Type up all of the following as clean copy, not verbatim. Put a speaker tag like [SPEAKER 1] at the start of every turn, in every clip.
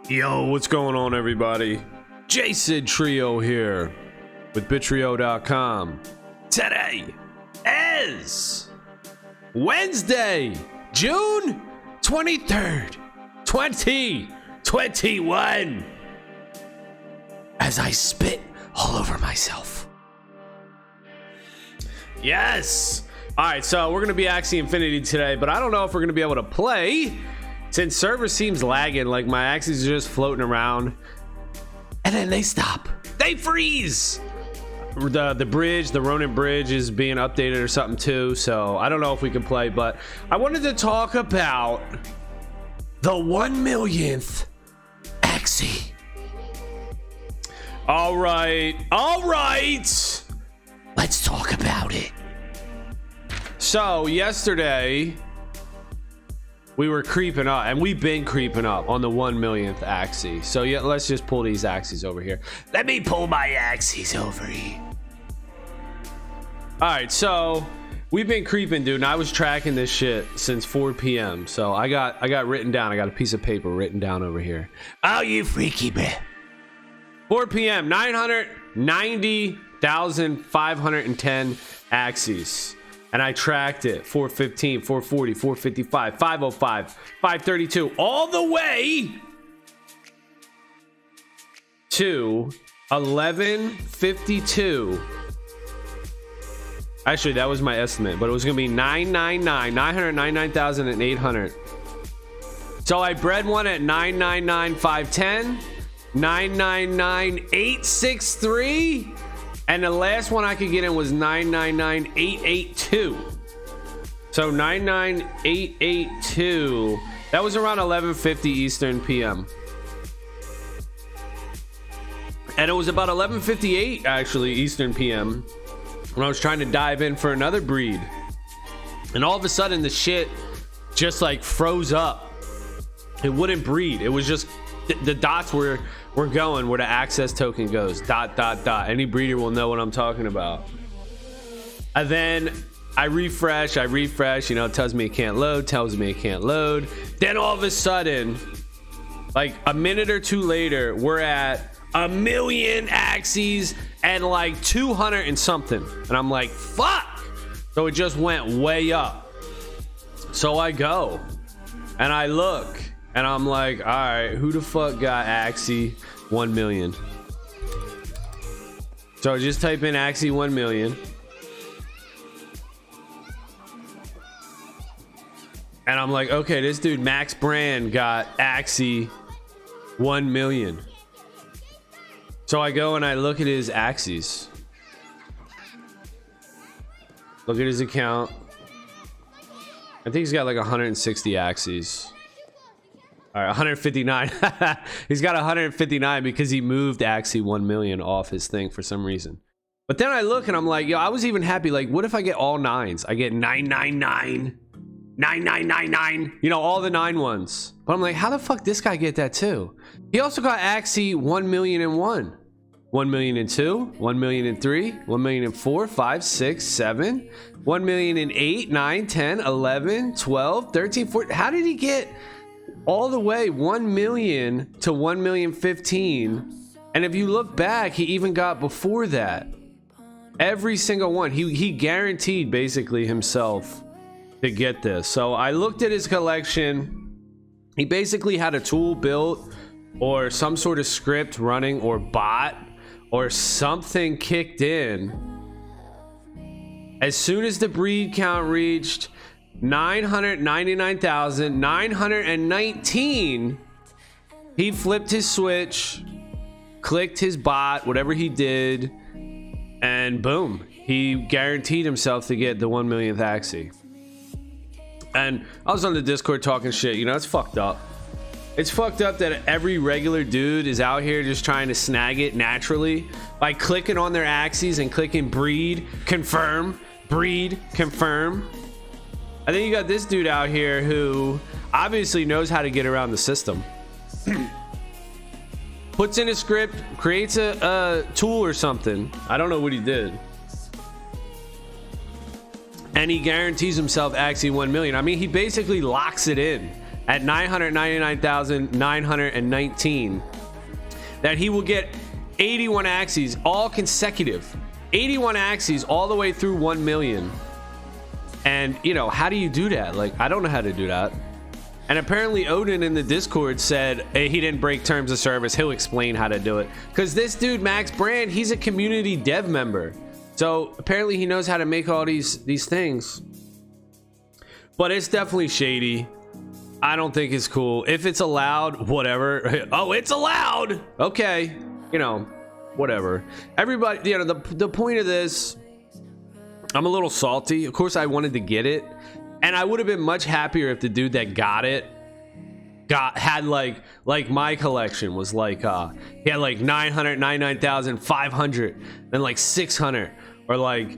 [SPEAKER 1] Yo, what's going on, everybody? Jason Trio here with Bittrio.com. Today is Wednesday, June 23rd, 2021. As I spit all over myself. Yes. All right, so we're going to be Axie Infinity today, but I don't know if we're going to be able to play since server seems lagging. Like my Axies are just floating around and then they stop. They freeze. The bridge, the Ronin bridge is being updated or something too. So I don't know if we can play, but I wanted to talk about the 1 millionth Axie. All right. Let's talk about it. So yesterday we were creeping up, and we've been creeping up on the 1 millionth Axie. So yeah, let's just pull these Axies over here. Let me pull my Axies over here. All right, so we've been creeping, dude, and I was tracking this shit since 4 p.m. So I got written down. I got a piece of paper written down over here. Oh, you freaky man. 4 p.m. 990,510 Axies. And I tracked it 415, 440, 455, 505, 532, all the way to 1152. Actually, that was my estimate, but it was going to be 999,800. So I bred one at 999,510, 999,863. And the last one I could get in was 999,882. So 99882. That was around 11:50 Eastern PM. And it was about 11:58 actually Eastern PM when I was trying to dive in for another breed. And all of a sudden the shit just like froze up. It wouldn't breed. It was just the dots were going where the access token goes. ... Any breeder will know what I'm talking about. And then I refresh, you know, it tells me it can't load, Then all of a sudden, like a minute or two later, we're at 1 million Axies and like 200 and something. And I'm like, fuck. So it just went way up. So I go and I look and I'm like, all right, who the fuck got Axie 1 million? So I just type in Axie 1 million. And I'm like, okay, this dude Max Brand got Axie 1 million. So I go and I look at his Axies. Look at his account. I think he's got like 160 Axies. All right, 159. He's got 159 because he moved Axie 1 million off his thing for some reason. But then I look and I'm like, yo, I was even happy. Like, what if I get all nines? I get 999, 9999, you know, all the 9 ones. But I'm like, how the fuck this guy get that too? He also got Axie 1 million and 1. 1 million and 2, 1 million and 3, 1 million and 4, 5, 6, 7, 1 million and 8, 9, 10, 11, 12, 13, 14. How did he get all the way 1 million to 1,000,015? And if you look back, he even got before that. Every single one. He guaranteed basically himself to get this. So I looked at his collection. He basically had a tool built or some sort of script running or bot or something kicked in. As soon as the breed count reached 999,919, he flipped his switch, clicked his bot, whatever he did, and boom, he guaranteed himself to get the 1 millionth Axie. And I was on the Discord talking shit, you know, it's fucked up. It's fucked up that every regular dude is out here just trying to snag it naturally by clicking on their Axies and clicking breed, confirm, breed, confirm. I think you got this dude out here who obviously knows how to get around the system. Puts in a script, creates a tool or something. I don't know what he did. And he guarantees himself Axie 1 million. I mean, he basically locks it in. at 999,919 that he will get 81 Axies all consecutive, 81 Axies all the way through 1 million. And you know, how do you do that? Like, I don't know how to do that. And apparently Odin in the Discord said, hey, he didn't break terms of service. He'll explain how to do it. Because this dude, Max Brand, he's a community dev member. So apparently he knows how to make all these things. But it's definitely shady. I don't think it's cool. If it's allowed, whatever. Oh, it's allowed. Okay. You know, whatever. Everybody, you know, the point of this, I'm a little salty. Of course, I wanted to get it. And I would have been much happier if the dude that got it had like my collection was like he had like 999,500, then like 600, or like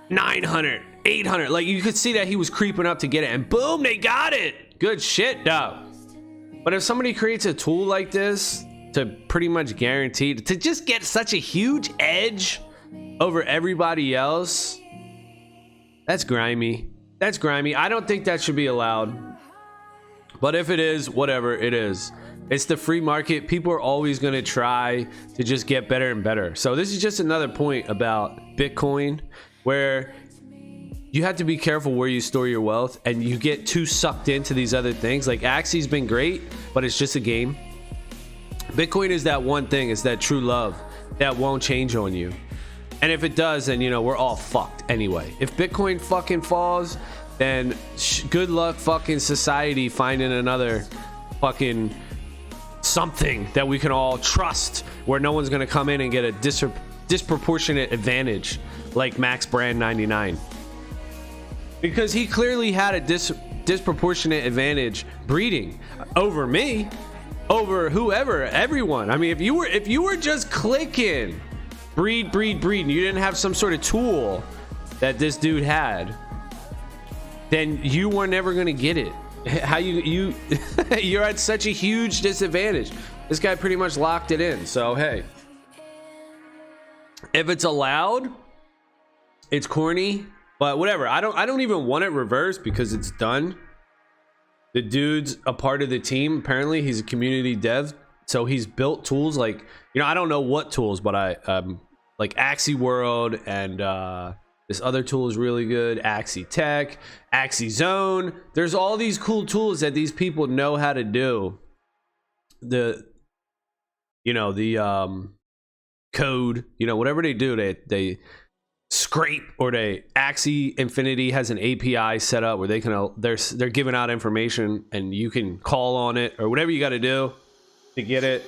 [SPEAKER 1] 900, 800. Like, you could see that he was creeping up to get it, and boom, they got it. Good shit, though. But if somebody creates a tool like this to pretty much guarantee to just get such a huge edge over everybody else, that's grimy. That's grimy. I don't think that should be allowed. But if it is, whatever, it is. It's the free market. People are always going to try to just get better and better. So this is just another point about Bitcoin, where you have to be careful where you store your wealth, and you get too sucked into these other things. Like, Axie's been great, but it's just a game. Bitcoin is that one thing. It's that true love that won't change on you. And if it does, then, you know, we're all fucked anyway. If Bitcoin fucking falls, then good luck fucking society finding another fucking something that we can all trust, where no one's gonna come in and get a disproportionate advantage like Max Brand 99. Because he clearly had a disproportionate advantage breeding over me, over whoever, everyone. I mean, if you were just clicking breed, and you didn't have some sort of tool that this dude had, then you were never gonna get it. How you're at such a huge disadvantage. This guy pretty much locked it in. So hey, if it's allowed, it's corny, but whatever. I don't even want it reversed because it's done. The dude's a part of the team. Apparently he's a community dev, so he's built tools like, you know, I don't know what tools, but I like Axie World, and this other tool is really good, Axie Tech, Axie Zone. There's all these cool tools that these people know how to do. The, you know, the code, you know, whatever they do, they scrape, or Axie Infinity has an API set up where they can they're giving out information, and you can call on it or whatever you got to do to get it.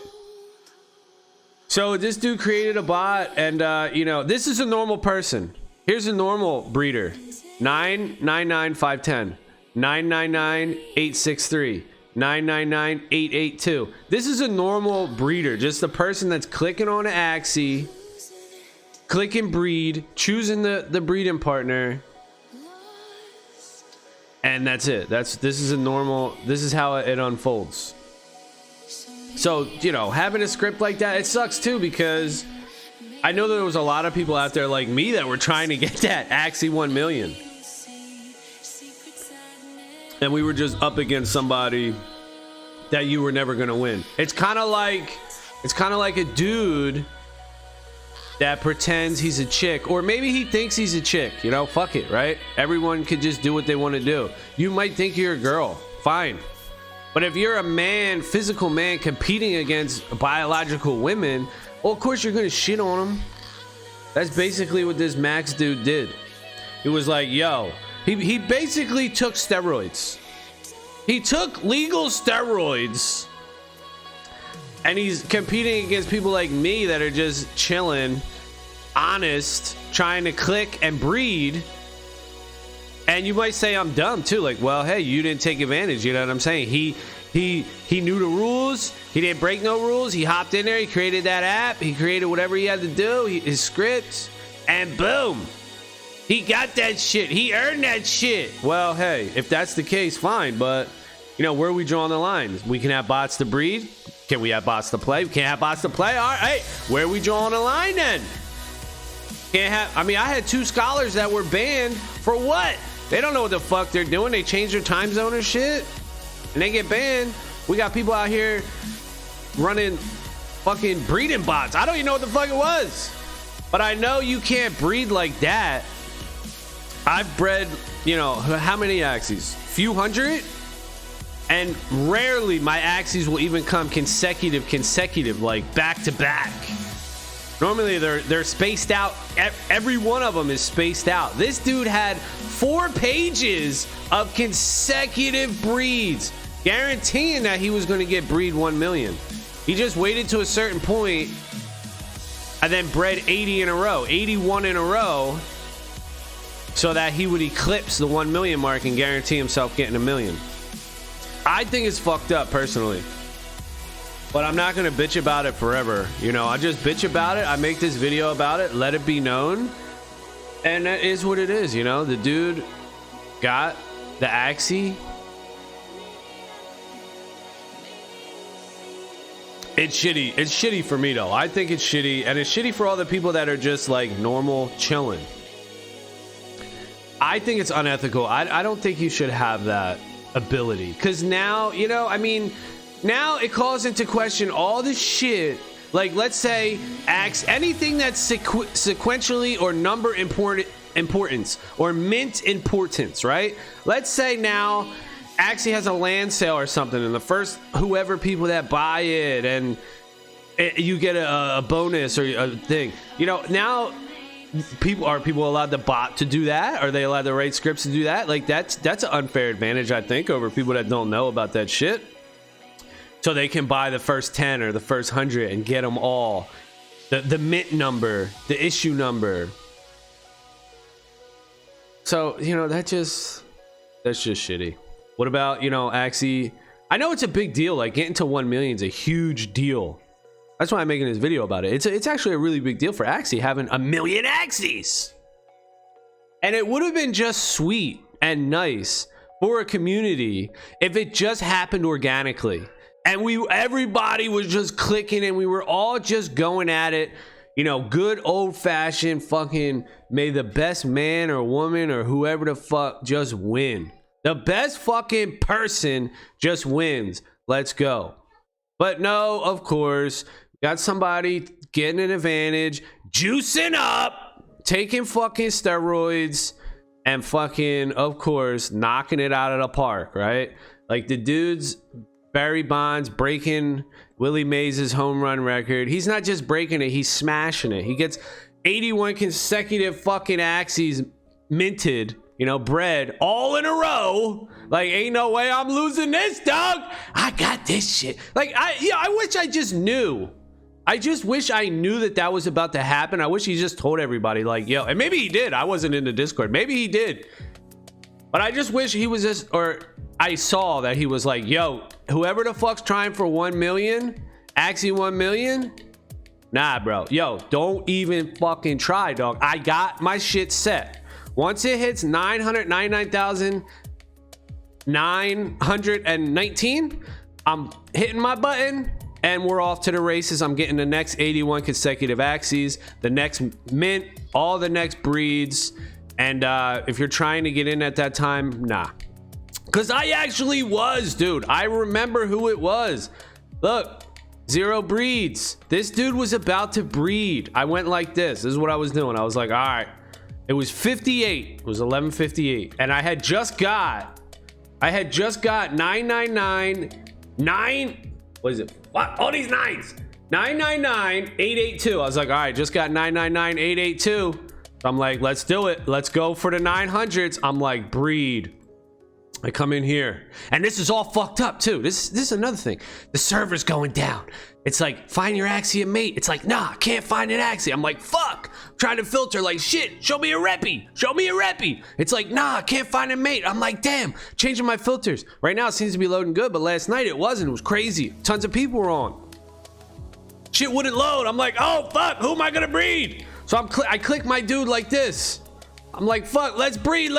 [SPEAKER 1] So this dude created a bot, and you know, this is a normal person. Here's a normal breeder: 999,510, 999,863, 999,882. This is a normal breeder, just a person that's clicking on an Axie, clicking breed, choosing the breeding partner, and that's it. This is a normal. This is how it unfolds. So, you know, having a script like that, it sucks too, because I know there was a lot of people out there like me that were trying to get that Axie 1 million. And we were just up against somebody that you were never going to win. It's kind of like a dude that pretends he's a chick, or maybe he thinks he's a chick, you know, fuck it, right? Everyone could just do what they want to do. You might think you're a girl, fine. But if you're a man, physical man, competing against biological women, well, of course you're gonna shit on them. That's basically what this Max dude did. He was like, yo, he basically took steroids. He took legal steroids, and he's competing against people like me that are just chilling, honest, trying to click and breed. And you might say I'm dumb too, like, well, hey, you didn't take advantage, you know what I'm saying? He knew the rules, he didn't break no rules, he hopped in there, he created that app, he created whatever he had to do, his scripts, and boom, he got that shit, he earned that shit. Well, hey, if that's the case, fine, but you know, where are we drawing the line? We can have bots to breed, can we have bots to play? We can't have bots to play, all right, where are we drawing the line then? Can't have, I mean, I had 2 scholars that were banned for what? They don't know what the fuck they're doing. They changed their time zone or shit. and they get banned. We got people out here running fucking breeding bots. I don't even know what the fuck it was, but I know you can't breed like that. I've bred, you know, how many Axies? Few hundred, and rarely my Axies will even come consecutive, like back to back. Normally they're spaced out. Every one of them is spaced out. This dude had 4 pages of consecutive breeds, guaranteeing that he was going to get breed 1 million. He just waited to a certain point and then bred 80 in a row, 81 in a row, so that he would eclipse the 1 million mark and guarantee himself getting 1 million. I think it's fucked up personally, but I'm not gonna bitch about it forever. You know, I just bitch about it. I make this video about it, let it be known, and that is what it is. You know, the dude got the Axie. It's shitty. It's shitty for me though. I think it's shitty, and it's shitty for all the people that are just like normal chilling. I think it's unethical. I don't think you should have that ability, because now, you know, I mean, now it calls into question all this shit. Like, let's say anything that's sequentially or number importance or mint importance, right? Let's say now Axie has a land sale or something, and the first whoever people that buy it, and you get a bonus or a thing, you know. Now are people allowed to bot to do that? Are they allowed to write scripts to do that? Like, that's an unfair advantage, I think, over people that don't know about that shit. So they can buy the first 10 or the first 100 and get them all, the mint number, the issue number. So, you know, that's just shitty. What about, you know, Axie? I know it's a big deal. Like, getting to 1 million is a huge deal. That's why I'm making this video about it. It's actually a really big deal for Axie having 1 million Axies. And it would have been just sweet and nice for a community if it just happened organically, and everybody was just clicking, and we were all just going at it. You know, good old-fashioned fucking, may the best man or woman or whoever the fuck just win. The best fucking person just wins. Let's go. But no, of course, got somebody getting an advantage, juicing up, taking fucking steroids, and fucking, of course, knocking it out of the park, right? Like, the dude's Barry Bonds breaking Willie Mays' home run record. He's not just breaking it, he's smashing it. He gets 81 consecutive fucking Axies minted, you know, bred all in a row. Like, ain't no way I'm losing this, dog. I got this shit. Like, I wish I just knew. I just wish I knew that was about to happen. I wish he just told everybody, like, yo, and maybe he did. I wasn't in the Discord. Maybe he did. But I just wish he was just, or I saw that he was like, yo, whoever the fuck's trying for 1 million, Axie 1 million, nah, bro. Yo, don't even fucking try, dog. I got my shit set. Once it hits 999,919, I'm hitting my button and we're off to the races. I'm getting the next 81 consecutive Axies, the next mint, all the next breeds. And if you're trying to get in at that time, nah. Because I actually was, dude. I remember who it was. Look, 0 breeds. This dude was about to breed. I went like this. This is what I was doing. I was like, all right. It was 58. It was 11:58, and I had just got 999. What is it? What? All these nines. 999,882. I was like, all right, just got 999,882. So I'm like, let's do it. Let's go for the 900s. I'm like, breed. I come in here, and this is all fucked up too. This is another thing. The server's going down. It's like, find your Axie a mate. It's like, nah, can't find an Axie. I'm like, fuck. I'm trying to filter, like, shit, show me a reppy. Show me a reppy. It's like, nah, can't find a mate. I'm like, damn, changing my filters. Right now it seems to be loading good, but last night it wasn't. It was crazy. Tons of people were on. Shit wouldn't load. I'm like, oh, fuck, who am I gonna breed? So I click my dude like this. I'm like, fuck, let's breed.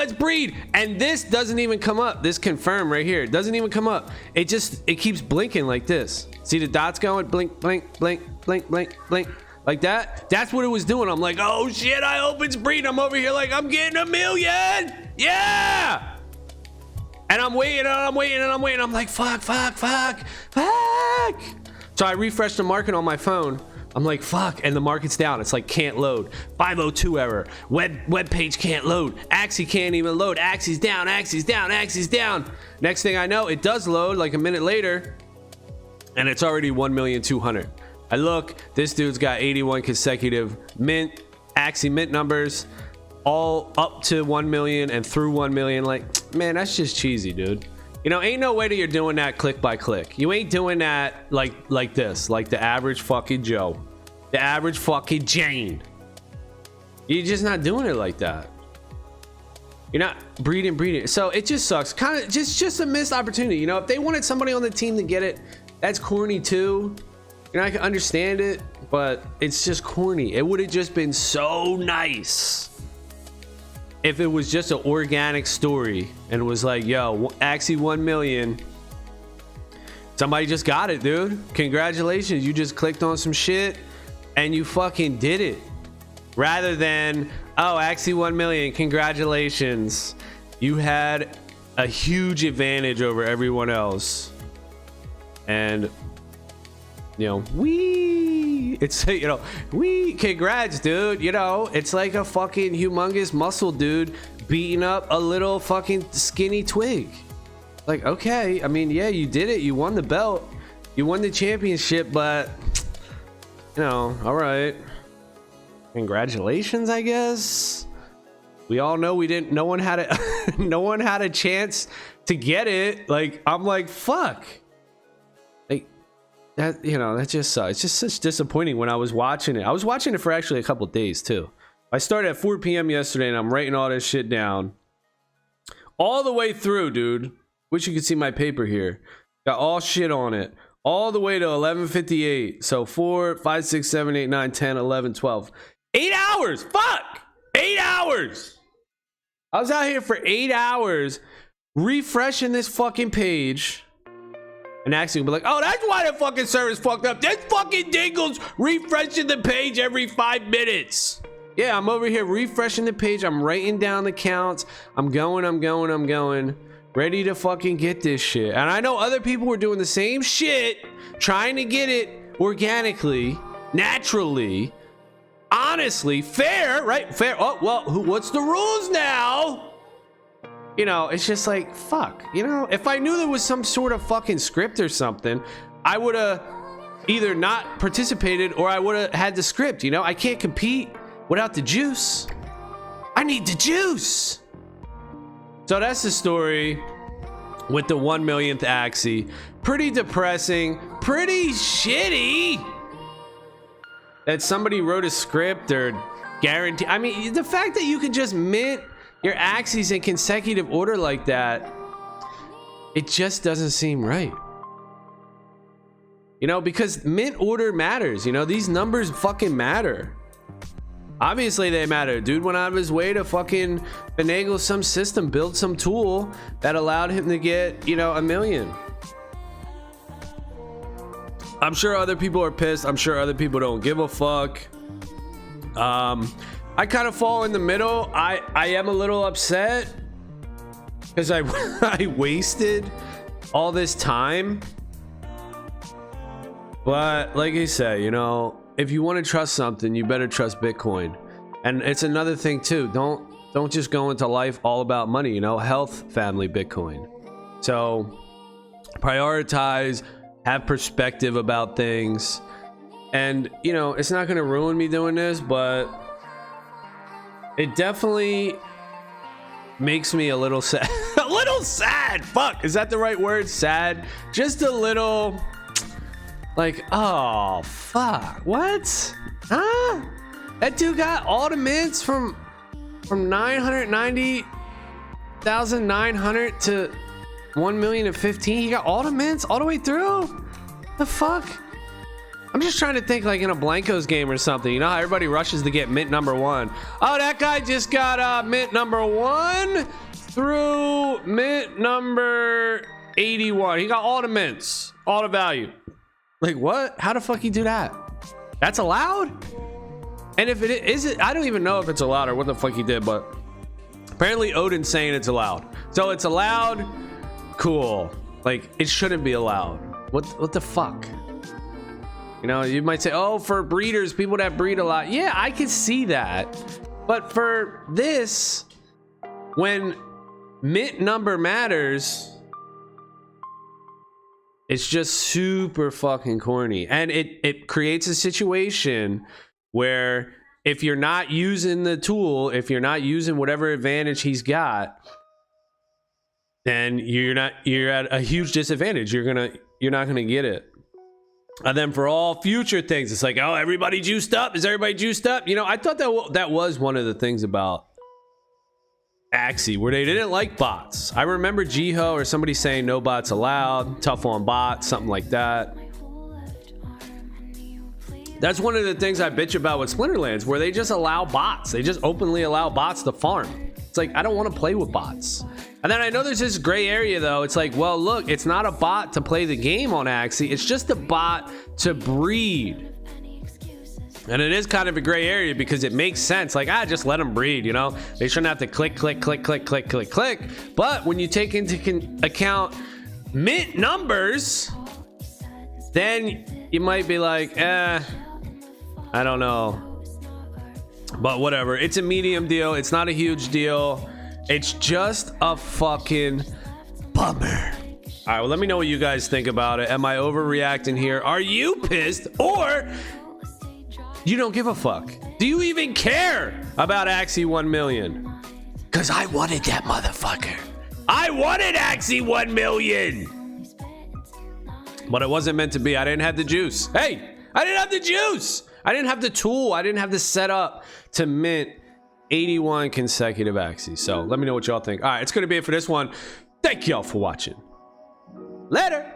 [SPEAKER 1] And this doesn't even come up. This confirm right here. It doesn't even come up. It keeps blinking like this. See the dots going? Blink, blink, blink, blink, blink, blink. Like that. That's what it was doing. I'm like, oh shit, I hope it's breed. I'm over here like, I'm getting 1 million. Yeah. And I'm waiting and I'm waiting and I'm waiting. I'm like, fuck. So I refreshed the market on my phone. I'm like, fuck, and the market's down. It's like, can't load. 502 error. Web page can't load. Axie can't even load. Axie's down, Axie's down, Axie's down. Next thing I know, it does load like a minute later, and it's already 1,200,000. I look, this dude's got 81 consecutive mint, Axie mint numbers, all up to 1 million and through 1 million. Like, man, that's just cheesy, dude. You know, ain't no way that you're doing that click by click. You ain't doing that like this, like the average fucking Joe, the average fucking Jane. You're just not doing it like that. You're not breeding. So it just sucks. Kind of just a missed opportunity. You know, if they wanted somebody on the team to get it, that's corny too. You know, I can understand it, but it's just corny. It would have just been so nice if it was just an organic story and it was like, yo, Axie 1 million. Somebody just got it, dude. Congratulations. You just clicked on some shit and you fucking did it. Rather than, oh, Axie 1 million. Congratulations. You had a huge advantage over everyone else. And, you know, it's, you know, congrats, dude. You know, it's like a fucking humongous muscle dude beating up a little fucking skinny twig. Like, okay, I mean, yeah, you did it. You won the belt. You won the championship, but, you know, all right. Congratulations, I guess. We all know no one had a chance to get it. Like, I'm like, fuck. That, you know, that just sucks. It's just such disappointing when I was watching it. I was watching it for actually a couple days too. I started at 4 p.m. yesterday and I'm writing all this shit down all the way through, dude. Wish you could see my paper here. Got all shit on it all the way to 11:58. So 4, 5, 6, 7, 8, 9, 10, 11, 12. 8 hours. Fuck. 8 hours. I was out here for 8 hours refreshing this fucking page. And Axie will be like, oh, that's why the fucking server's fucked up. This fucking dingle's refreshing the page every 5 minutes. Yeah, I'm over here refreshing the page. I'm writing down the counts. I'm going. Ready to fucking get this shit. And I know other people were doing the same shit, trying to get it organically, naturally, honestly, fair, right? Fair. Oh, well, what's the rules now? You know, it's just like, fuck. You know, if I knew there was some sort of fucking script or something, I would have either not participated or I would have had the script. You know, I can't compete without the juice. I need the juice. So that's the story with the 1 millionth Axie. Pretty depressing, pretty shitty that somebody wrote a script or guarantee. I mean, the fact that you can just mint your Axies in consecutive order like that, it just doesn't seem right. You know, because mint order matters. You know, these numbers fucking matter. Obviously they matter. Dude went out of his way to fucking finagle some system, build some tool that allowed him to get, you know, 1 million. I'm sure other people are pissed. I'm sure other people don't give a fuck. I kind of fall in the middle. I am a little upset because I wasted all this time. But like I said, you know, if you want to trust something, you better trust Bitcoin. And it's another thing too. Don't just go into life all about money, you know, health, family, Bitcoin. So prioritize, have perspective about things. And, you know, it's not going to ruin me doing this, but it definitely makes me a little sad. A little sad. Fuck. Is that the right word? Sad. Just a little like, oh, fuck. What? Huh? That dude got all the mints from 990,900 to 1,015,000. He got all the mints all the way through? The fuck? I'm just trying to think like in a Blankos game or something. You know how everybody rushes to get mint number 1. Oh, that guy just got mint number 1 through mint number 81. He got all the mints, all the value. Like, what? How the fuck you do that? That's allowed? And if it is, I don't even know if it's allowed or what the fuck he did, but apparently Odin's saying it's allowed. So it's allowed. cool. Like, it shouldn't be allowed. What the fuck? You know, you might say, oh, for breeders, people that breed a lot. Yeah, I can see that. But for this, when mint number matters, it's just super fucking corny. And it creates a situation where if you're not using the tool, if you're not using whatever advantage he's got, then you're at a huge disadvantage. You're not gonna get it. And then for all future things, it's like, oh, everybody juiced up. Is everybody juiced up? You know, I thought that was one of the things about Axie, where they didn't like bots. I remember Jiho or somebody saying no bots allowed, tough on bots, something like that. That's one of the things I bitch about with Splinterlands, where they just allow bots. They just openly allow bots to farm. It's like, I don't want to play with bots. And then I know there's this gray area though. It's like, well, look, it's not a bot to play the game on Axie. It's just a bot to breed. And it is kind of a gray area because it makes sense. Like, just let them breed, you know? They shouldn't have to click. But when you take into account mint numbers, then you might be like, I don't know. But whatever. It's a medium deal. It's not a huge deal. It's just a fucking bummer. All right, well, let me know what you guys think about it. Am I overreacting here? Are you pissed? Or you don't give a fuck? Do you even care about Axie 1 million? Because I wanted that motherfucker. I wanted Axie 1 million. But it wasn't meant to be. I didn't have the juice. Hey, I didn't have the juice. I didn't have the tool. I didn't have the setup to mint 81 consecutive Axies. So let me know what y'all think. All right, it's going to be it for this one. Thank y'all for watching. Later.